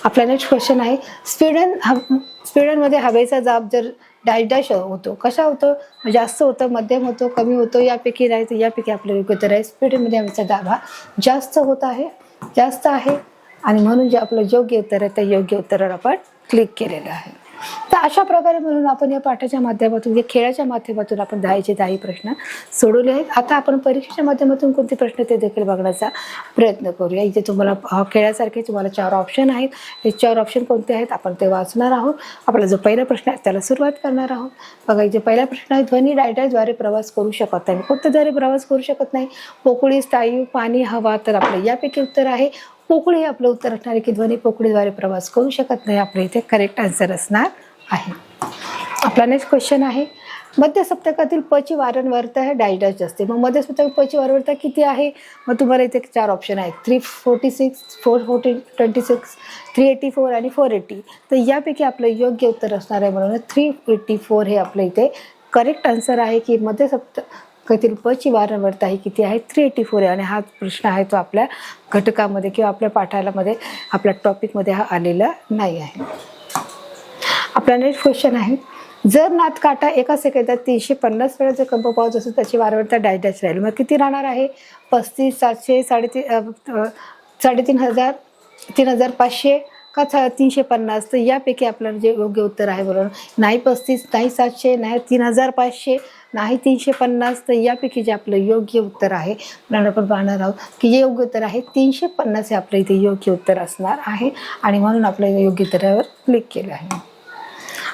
आपला नेक्स्ट क्वेश्चन आहे, स्वीडनमध्ये हवेचा दाब जर डॅश डॅश होतो, कशा होतो? जास्त होतं, मध्यम होतो, कमी होतो, यापैकी नाही. तर यापैकी आपलं योग्य उत्तर आहे स्वीडनमध्ये हवेचा दाब हा जास्त होत आहे, जास्त आहे आणि म्हणून जे आपलं योग्य उत्तर आहे त्या योग्य उत्तरावर आपण क्लिक केलेलं आहे. तर अशा प्रकारे म्हणून आपण या पाठाच्या माध्यमातून या खेळाच्या माध्यमातून आपण 10 प्रश्न सोडवले आहेत. आता आपण परीक्षेच्या माध्यमातून कोणते प्रश्न ते देखील बघण्याचा प्रयत्न करूया. इथे तुम्हाला खेळासारखे तुम्हाला 4 ऑप्शन आहेत. हे 4 ऑप्शन कोणते आहेत आपण ते वाचणार आहोत. आपला जो पहिला प्रश्न आहे त्याला सुरुवात करणार आहोत. बघा इथे पहिला प्रश्न आहे, ध्वनी डायड्राद्वारे प्रवास करू शकत नाही. कोणत्याद्वारे प्रवास करू शकत नाही? पोकळी, स्थायू, पाणी, हवा. तर आपलं यापैकी उत्तर आहे पोकळी. आपलं उत्तर असणार आहे की ध्वनी पोकळीद्वारे प्रवास करू शकत नाही. आपल्या इथे करेक्ट आन्सर असणार आहे. आपला नेक्स्ट क्वेश्चन आहे, मध्य सप्तकातील प ची वारंवारता है डॅश डॅश असते. मग मध्य सप्तकात प ची वारंवारता किती आहे? मग तुम्हाला इथे 4 ऑप्शन आहेत, 346, 426, 384 आणि 480. तर यापैकी आपलं योग्य उत्तर असणार आहे म्हणून 384 हे आपलं इथे करेक्ट आन्सर आहे की मध्य सप्तकातील प ची वारंवारता ही किती आहे? 384 आहे आणि हा प्रश्न आहे तो आपल्या घटकामध्ये किंवा आपल्या पाठामध्ये आपल्या टॉपिकमध्ये हा आलेला नाही आहे. आपला नेक्स्ट क्वेश्चन आहे, जर नादकाटा एका सेकंदात 350 वेळा जर कंप पावत असेल त्याची वारंवारता डॅश डॅश राहील. मग किती राहणार आहे? 35, 700, 3,500, 3,500 का 350? तर यापैकी आपल्याला जे योग्य उत्तर आहे बरोबर नाही 35, नाही 700, नाही 3,500, नाही 350. तर यापैकी जे आपलं योग्य उत्तर आहे आपण पाहणार आहोत की जे योग्य उत्तर आहे 350 हे आपलं इथे योग्य उत्तर असणार आहे आणि म्हणून आपल्या योग्य उत्तरावर क्लिक केलं आहे.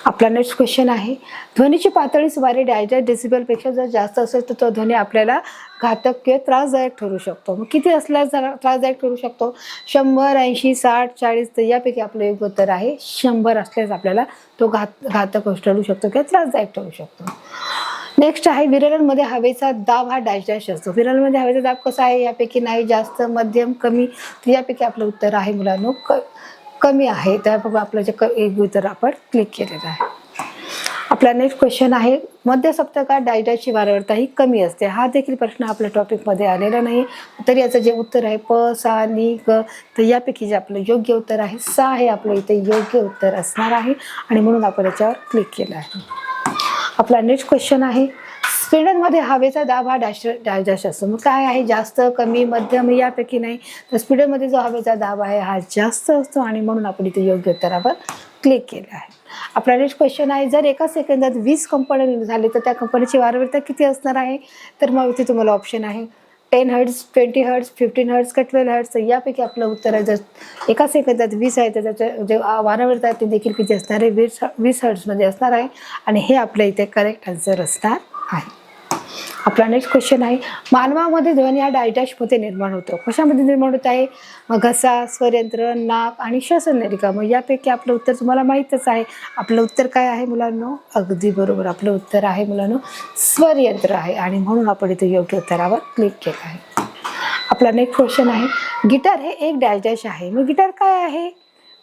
आपला नेक्स्ट क्वेश्चन आहे, ध्वनीची पातळी सुमारे डॅश डॅश डेसिबलपेक्षा जर जास्त असेल तर तो ध्वनी आपल्याला घातक किंवा त्रासदायक ठरू शकतो. मग किती असल्यास त्रासदायक ठरू शकतो? 100, 80, 60, 40. तर यापैकी आपलं योग्य उत्तर आहे 100 असल्यास आपल्याला तो घातक ठरू शकतो किंवा त्रासदायक ठरू शकतो. नेक्स्ट आहे, विरलमध्ये हवेचा दाब हा डॅश डॅश असतो. विरलमध्ये हवेचा दाब कसा आहे? यापैकी नाही, जास्त, मध्यम, कमी. तर यापैकी आपलं उत्तर आहे मुलांनो कमी आहे. त्यामुळे आपलं जे एक उत्तर आपण क्लिक केलेलं आहे. आपला नेक्स्ट क्वेश्चन आहे, मध्य सप्तकात डॅश डॅशची वारंवारता ही कमी असते. हा देखील प्रश्न आपल्या टॉपिकमध्ये आलेला नाही. तर याचं जे उत्तर आहे प, सा, नि, ग. तर यापैकी जे आपलं योग्य उत्तर आहे सा हे आपलं इथे योग्य उत्तर असणार आहे आणि म्हणून आपण याच्यावर क्लिक केलं आहे. आपला नेक्स्ट क्वेश्चन आहे, स्पीडरमध्ये हवेचा दाब हा डॅश असतो. मग काय आहे, जास्त कमी मध्यम यापैकी नाही. तर स्पीडरमध्ये जो हवेचा दाब आहे हा जास्त असतो आणि म्हणून आपण इथे योग्य उत्तरावर क्लिक केलं आहे. आपला नेक्स्ट क्वेश्चन आहे, जर एका सेकंदात 20 कंपन झाले तर त्या कंपनीची वारंवारता किती असणार आहे? तर मग इथे तुम्हाला ऑप्शन आहे 10 हर्ट्ज, 20 हर्ट्ज, 15 हर्ट्ज का 12 हर्ट्ज. तर यापैकी आपलं उत्तर आहे, जर एका सेकंदात 20 आहे तर त्याचं जे वारंवारता आहे ते देखील किती असणार आहे? 20 हर्ट्जमध्ये असणार आहे आणि हे आपल्या इथे करेक्ट आन्सर असणार आहे. आपला नेक्स्ट क्वेश्चन आहे, मानवामध्ये ध्वनी हा डायडॅशमध्ये निर्माण होतो. कशामध्ये निर्माण होत आहे? मग घसा, स्वरयंत्र, नाक आणि श्वसननलिका. मग यापैकी आपलं उत्तर तुम्हाला माहीतच आहे. आपलं उत्तर काय आहे मुलांनो? अगदी बरोबर, आपलं उत्तर आहे मुलांनो स्वरयंत्र आहे आणि म्हणून आपण इथे योग्य उत्तरावर क्लिक केलं आहे. आपला नेक्स्ट क्वेश्चन आहे, गिटार हे एक डॅश आहे. मग गिटार काय आहे?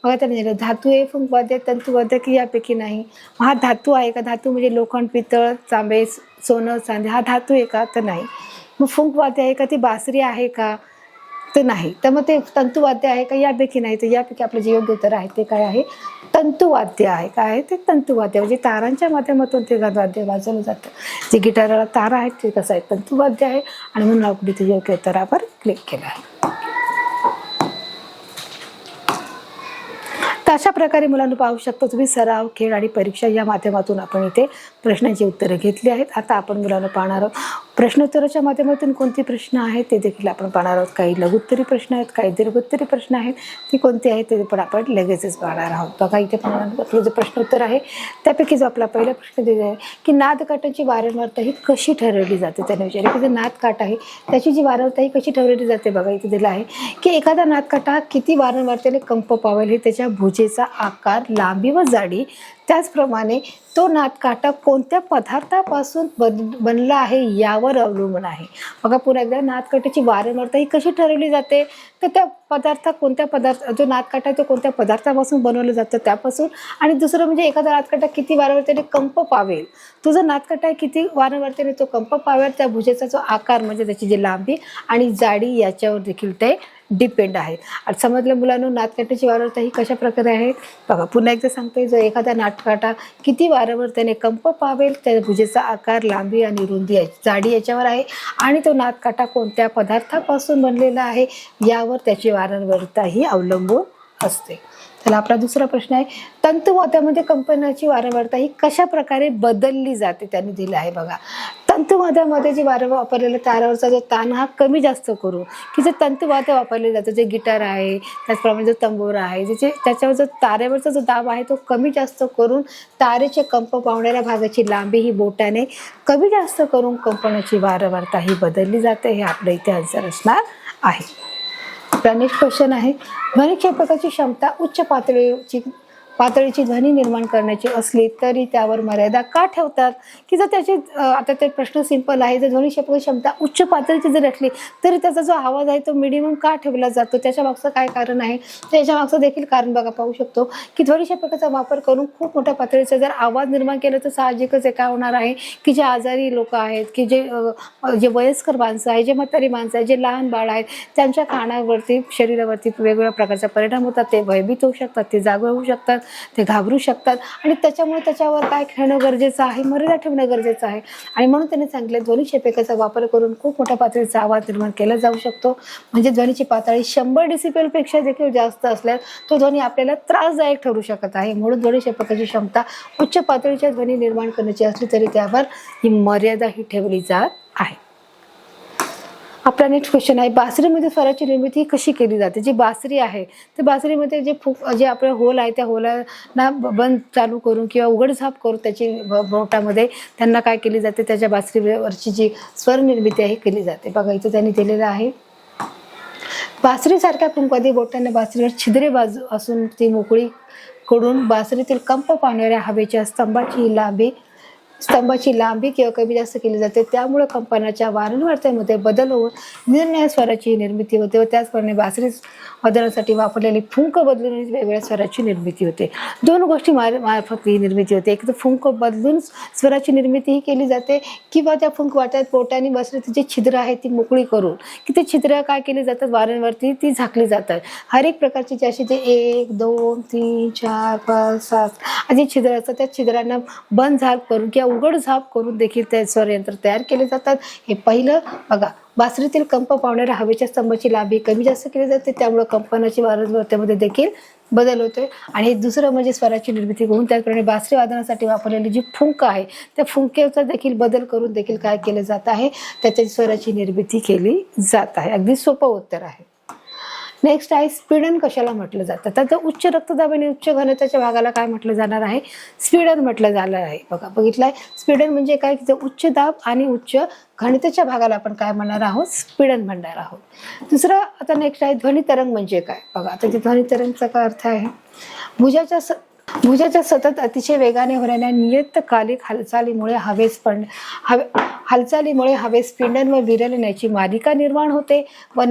बघा त्याने दिलं धातू आहे, फुंकवाद्य, तंतुवाद्य की यापैकी नाही. हा धातू आहे का? धातू म्हणजे लोखंड, पितळ, तांबे, सोनं, चांदी. हा धातू आहे का? तर नाही. मग फुंकवाद्य आहे का? ती बासरी आहे का? तर नाही. तर मग ते तंतुवाद्य आहे का? यापैकी नाही. तर यापैकी आपलं जे योग्य उत्तर आहे ते काय आहे? तंतुवाद्य आहे. काय आहे ते? तंतुवाद्य. म्हणजे तारांच्या माध्यमातून ते वाद्य वाजवलं जातं. जे गिटाराला तारा आहेत ते कसं आहे? तंतुवाद्य आहे आणि म्हणून आपण इथे योग्य उत्तरावर क्लिक केलं आहे. तर अशा प्रकारे मुलांना पाहू शकतो तुम्ही सराव, खेळ आणि परीक्षा या माध्यमातून आपण इथे प्रश्नांची उत्तरं घेतली आहेत. आता आपण मुलांना पाहणार आहोत प्रश्नोत्तराच्या माध्यमातून कोणते प्रश्न आहेत ते देखील आपण पाहणार आहोत. काही लघुत्तरी प्रश्न आहेत, काही दीर्घोत्तरी प्रश्न आहेत. ती कोणते आहेत ते पण आपण लगेचच पाहणार आहोत. बघा इथे आपलं जे प्रश्नोत्तर आहे त्यापैकी जो आपला पहिला प्रश्न दिला आहे की नादकाठाची वारंवारता ही कशी ठरवली जाते. त्याने विचारले की जे नादकाठ आहे त्याची जी वारंवारता ही कशी ठरवली जाते. बघा इथे दिलं आहे की एखादा नादकाठा किती वारंवारतेने कंप पावेल हे त्याच्या भुजेचा आकार, लांबी व जाडी, त्याचप्रमाणे तो नादकाठा कोणत्या पदार्थापासून बनला आहे यावर अवलंबून आहे. बघा पुन्हा एकदा नादकाठ्याची वारंवारता ही कशी ठरवली जाते तर त्या जो नादकाठा आहे तो कोणत्या पदार्थापासून बनवलं जातं त्यापासून. आणि दुसरं म्हणजे एखादा नादकाठा किती वारंवारतेने कंप पावेल, तो जो नादकाठा आहे किती वारंवारतेने तो कंप पावेल त्या भुजेचा जो आकार म्हणजे त्याची जी लांबी आणि जाडी याच्यावर देखील ते डिपेंड आहे. आता समजलं मुलांनो नादकाठ्याची वारंवारता ही कशा प्रकारे आहे. बघा पुन्हा एकदा सांगतोय, जर एखादा नादकाठा किती वारंवारतेने कंप पावेल त्या भुजेचा आकार, लांबी आणि रुंदी जाडी याच्यावर आहे आणि तो नादकाठा कोणत्या पदार्थापासून बनलेला आहे यावर त्याची वारंवारता ही अवलंबून असते. तर आपला दुसरा प्रश्न आहे, तंतुवाद्यामध्ये कंपनाची वारंवारता ही कशा प्रकारे बदलली जाते त्यांनी दिलं आहे. बघा तंतुवाद्यामध्ये जी वापरलेला तारावरचा जो ताण हा कमी जास्त करून की जे तंतुवाद्य वापरले जातं, जे गिटार आहे त्याचप्रमाणे जो तंबोरा आहे, त्याच्यावर जो तारेवरचा जो दाब आहे तो कमी जास्त करून तारेचे कंप पावणाऱ्या भागाची लांबी ही बोटाने कमी जास्त करून कंपनाची वारंवारता ही बदलली जाते. हे आपल्या इथे आन्सर असणार आहे. आपला नेक्स्ट क्वेश्चन आहे, ध्वनिक्षेपकाची क्षमता उच्च पातळीची ध्वनी निर्माण करण्याची असली तरी त्यावर मर्यादा का ठेवतात. की जर त्याची आता ते प्रश्न सिंपल आहे, जर ध्वनिक्षेपकाची क्षमता उच्च पातळीची जर असली तरी त्याचा जो आवाज आहे तो मिनिमम का ठेवला जातो. त्याच्या मागचं काय कारण आहे. त्याच्या मागचं देखील कारण बघा पाहू शकतो की ध्वनिक्षेपकाचा वापर करून खूप मोठ्या पातळीचा जर आवाज निर्माण केला तर साहजिकच काय होणार आहे की जे आजारी लोक आहेत, की जे वयस्कर माणसं आहे, जे म्हातारी माणसं आहे, जे लहान बाळ आहेत, त्यांच्या कानावरती शरीरावरती वेगवेगळ्या प्रकारचा परिणाम होतात. ते भयभीत होऊ शकतात, ते जागे होऊ शकतात, ते घाबरू शकतात आणि त्याच्यामुळे त्याच्यावर काय ठेवणं गरजेचं आहे, मर्यादा ठेवणं गरजेचं आहे. आणि म्हणून त्यांनी सांगितले ध्वनिक्षेपकाचा वापर करून खूप मोठ्या पातळीचा आवाज निर्माण केला जाऊ शकतो. म्हणजे ध्वनीची पातळी 100 डेसिबलपेक्षा देखील जास्त असल्यास तो ध्वनी आपल्याला त्रासदायक ठरू शकत आहे. म्हणून ध्वनिक्षेपकाची क्षमता उच्च पातळीच्या ध्वनी निर्माण करण्याची असली तरी त्यावर ही मर्यादा ही ठेवली जात आहे. आपला नेक्स्ट क्वेश्चन आहे, बासरीमध्ये स्वराची निर्मिती कशी केली जाते. जी बासरी आहे तर बासरीमध्ये जे आपले होल आहे त्या होलांना बंद चालू करून किंवा उघडझाप करून त्याची बोटामध्ये त्यांना काय केली जाते, त्याच्या बासरीवरची जी स्वर निर्मिती आहे केली जाते. बघा इथे त्यांनी दिलेलं आहे, बासरीसारख्या फुंकवादी बोटांना बासरीवर छिद्रे बाजू असून ती मोकळी कडून बासरीतील कंप पावणाऱ्या हवेच्या स्तंभाची लांबी किंवा कमी जास्त केली जाते. त्यामुळे कंपनाच्या वारंवारतेमध्ये बदल होऊन निरनिराळ्या स्वराची निर्मिती होते व त्याचप्रमाणे बासरी वादनासाठी वापरलेली फुंक बदलून वेगवेगळ्या स्वराची निर्मिती होते. दोन गोष्टी मार्फत ही निर्मिती होते. एक तर फुंक बदलून स्वराची निर्मिती ही केली जाते किंवा त्या फुंक वाट्यात पोटाने बासरीची जी छिद्र आहे ती मोकळी करून की ते छिद्र काय केली जातात, वारंवारती ती झाकली जातात. हर एक प्रकारची जी अशी जे 1, 2, 3, 4, 5, 7 अशी छिद्र असतात त्या छिद्रांना बंद झाक करून किंवा अवघड झाप करून देखील ते स्वरयंत्र तयार केले जातात. हे पहिलं बघा. बासरीतील कंप पावणाऱ्या हवेच्या स्तंभाची लांबी कमी जास्त केली जाते, त्यामुळे कंपनाची वारंवारतेमध्ये देखील बदल होतोय. आणि दुसरं म्हणजे स्वराची निर्मिती होऊन त्याचप्रमाणे बासरी वादनासाठी वापरलेली जी फुंक आहे त्या फुंकेचा देखील बदल करून देखील काय केलं जात आहे, त्याच्या स्वराची निर्मिती केली जात आहे. अगदी सोपं उत्तर आहे. नेक्स्ट आहे स्पीडन कशाला म्हटलं जातं, तर उच्च रक्तदाब आणि उच्च घनतेच्या भागाला काय म्हटलं जाणार आहे, स्पीडन म्हटलं जाणार आहे. बघा बघितलंय स्पीडन म्हणजे काय, की उच्च दाब आणि उच्च घनतेच्या भागाला आपण काय म्हणणार आहोत, स्पीडन म्हणणार आहोत. दुसरं आता नेक्स्ट आहे ध्वनी तरंग म्हणजे काय. बघा आता ध्वनी तरंगचा काय अर्थ आहे, भुजाच्या सतत अतिशय वेगाने होणाऱ्या नियतकालिक हालचालीमुळे हवेस स्पिंडन व विरळण्याची मालिका निर्माण होते व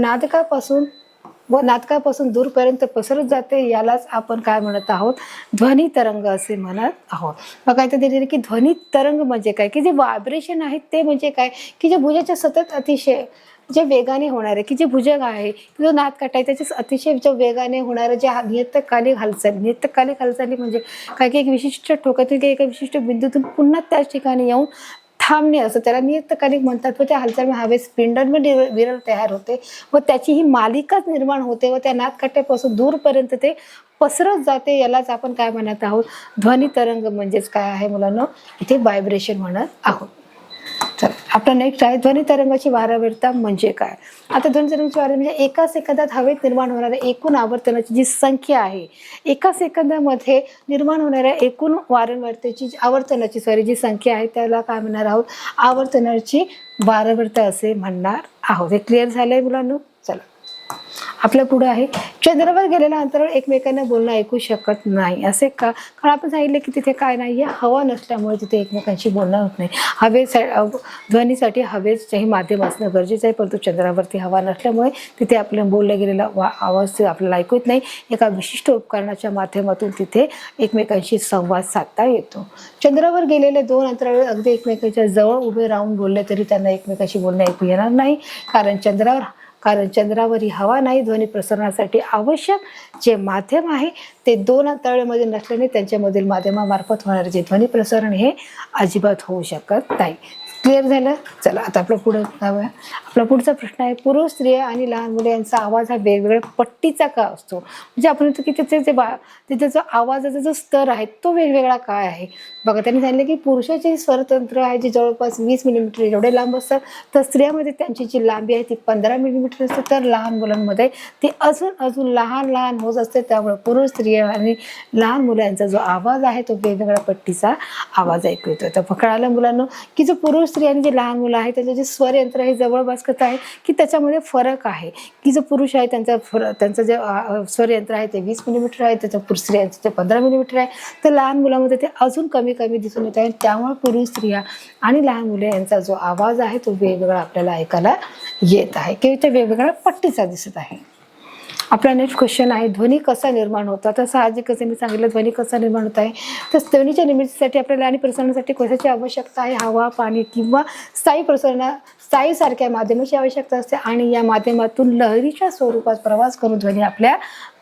नाटकापासून दूरपर्यंत पसरत जाते. यालाच आपण काय म्हणत आहोत, ध्वनी तरंग असे म्हणत आहोत. बघा इथे दिलेले की ध्वनी तरंग म्हणजे काय, की जे व्हायब्रेशन आहेत ते म्हणजे काय, की जे भुजाच्या सतत अतिशय जे वेगाने होणारे, की जे भुजंग आहे जो नादकाठ आहे त्याच्या अतिशय जो वेगाने होणारे जे नियतकालिक हालचाली म्हणजे काय की एक विशिष्ट ठोक्यातून एका विशिष्ट बिंदूतून पुन्हा त्याच ठिकाणी येऊन थांबणे असं त्याला नियतकालिक म्हणतात. व त्या हालचालीमुळे हवेत स्पिंडलमध्ये विरळ तयार होते व त्याची ही मालिकाच निर्माण होते व त्या नादकाठ्यापासून दूरपर्यंत ते पसरत जाते. यालाच आपण काय म्हणत आहोत, ध्वनी तरंग म्हणजेच काय आहे मुलांना, इथे व्हायब्रेशन म्हणत आहोत. चला आपला नेक्स्ट आहे ध्वनी तरंगाची वारंवारता म्हणजे काय. आता ध्वनी तरंगाची वारंवारता म्हणजे एका सेकंदात हवेत निर्माण होणाऱ्या एकूण आवर्तनाची जी संख्या आहे, एका सेकंदामध्ये निर्माण होणाऱ्या एकूण आवर्तनाची जी संख्या आहे त्याला काय म्हणणार आहोत, आवर्तनाची वारंवारता असे म्हणणार आहोत. हे क्लिअर झालंय मुलांना. चला आपल्या पुढे आहे चंद्रावर गेलेल्या अंतरावर एकमेकांना बोलणं ऐकू शकत नाही असे का, कारण आपण सांगितलं की तिथे काय नाहीये, हवा नसल्यामुळे तिथे एकमेकांशी बोलणं होत नाही. ध्वनीसाठी हवेचंही माध्यम असणं गरजेचं आहे, परंतु चंद्रावरती हवा नसल्यामुळे तिथे आपलं बोललं गेलेला आवाज आपल्याला ऐकू येत नाही. एका विशिष्ट उपकरणाच्या माध्यमातून तिथे एकमेकांशी संवाद साधता येतो. चंद्रावर गेलेले दोन अंतराळवीर अगदी एकमेकांच्या जवळ उभे राहून बोलले तरी त्यांना एकमेकांशी बोलणं ऐकू येणार नाही, कारण चंद्रावर ही हवा नाही. ध्वनी प्रसारणासाठी आवश्यक जे माध्यम आहे ते दोन अंतराळमध्ये नसल्याने त्यांच्यामधील माध्यमामार्फत होणारे जे ध्वनी प्रसारण हे अजिबात होऊ शकत नाही. क्लिअर झालं. चला आता आपलं पुढे जाऊया. आपला पुढचा प्रश्न आहे पुरुष, स्त्रिया आणि लहान मुले यांचा आवाज हा वेगवेगळ्या पट्टीचा का असतो, म्हणजे आपण म्हणतो की तिथे जो आवाजाचा जो स्तर आहे तो वेगवेगळा काय आहे. बघा त्यांनी सांगितलं की पुरुषाचे स्वरतंत्र आहे जे जवळपास 20 मिलीमीटर एवढे लांब असतात, तर स्त्रियामध्ये त्यांची जी लांबी आहे ती 15 मिलीमीटर असते, तर लहान मुलांमध्ये ती अजून लहान होत असते. त्यामुळे पुरुष, स्त्रिया आणि लहान मुलांचा जो आवाज आहे तो वेगवेगळ्या पट्टीचा आवाज ऐकू येतो. तर कळालं मुलांना की जो पुरुष, स्त्री आणि जे लहान मुलं आहे त्याचे जे स्वरयंत्र हे जवळपास कसं आहे की त्याच्यामध्ये फरक आहे, की जो पुरुष आहे त्यांचं जे स्वरयंत्र आहे ते 20 मिलीमीटर आहे, त्याचं स्त्रियांचं ते 15 मिलीमीटर आहे, तर लहान मुलामध्ये ते अजून कमी दिसून येत आहे. त्यामुळे पुरुष, स्त्रिया आणि लहान मुले यांचा जो आवाज आहे तो वेगवेगळा आपल्याला ऐकायला येत आहे किंवा ते वेगवेगळ्या पट्टीचा दिसत आहे. आपला नेक्स्ट क्वेश्चन आहे ध्वनी कसा निर्माण होतो. आता साहजिकच मी सांगितलं ध्वनी कसा निर्माण होत आहे, तर ध्वनीच्या निर्मितीसाठी आपल्याला आणि प्रसारणासाठी कशाची आवश्यकता आहे, हवा, पाणी किंवा स्थायी सारख्या माध्यमाची आवश्यकता असते आणि या माध्यमातून लहरीच्या स्वरूपात प्रवास करून ध्वनी आपल्या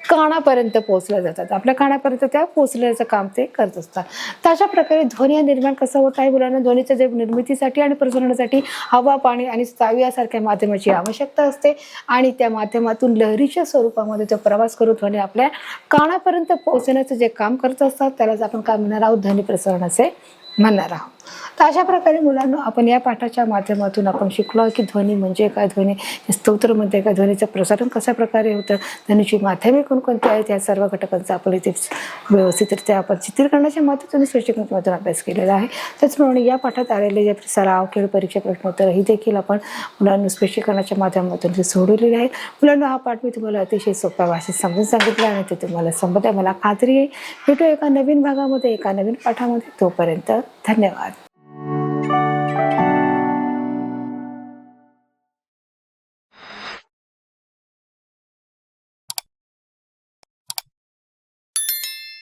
कानापर्यंत पोहोचल्या जातात. आपल्या कानापर्यंत त्या पोहोचल्याचं काम ते करत असतात. तर अशा प्रकारे ध्वनी निर्माण कसं होत आहे मुलांना, ध्वनीच्या जे निर्मितीसाठी आणि प्रसारणासाठी हवा, पाणी आणि स्थायी यासारख्या माध्यमाची आवश्यकता असते आणि त्या माध्यमातून लहरीच्या स्वरूपामध्ये तो प्रवास करून ध्वनी आपल्या कानापर्यंत पोहोचण्याचं जे काम करत असतात त्यालाच आपण काय म्हणणार आहोत, ध्वनी प्रसारण असे म्हणणार आहोत. तर अशा प्रकारे मुलांना आपण या पाठाच्या माध्यमातून आपण शिकलो की ध्वनी म्हणजे काय, ध्वनी स्तोत्र म्हणजे काय, ध्वनीचं प्रसारण कशा प्रकारे होतं, ध्वनीची माध्यमे कोणकोणती आहेत, या सर्व घटकांचा आपण इथे व्यवस्थितरित्या आपण चित्रीकरणाच्या माध्यमातून स्पष्टीकरणातून अभ्यास केलेला आहे. त्याचप्रमाणे या पाठात आलेले जे सराव, खेळ, परीक्षा, प्रश्नोत्तर ही देखील आपण मुलांना स्पष्टीकरणाच्या माध्यमातून ते सोडवलेले आहेत. मुलांना हा पाठ मी तुम्हाला अतिशय सोप्या भाषेत समजून सांगितला आणि ते तुम्हाला समजत आहे मला खात्री आहे. भेटू एका नवीन भागामध्ये, एका नवीन पाठामध्ये. तोपर्यंत धन्यवाद.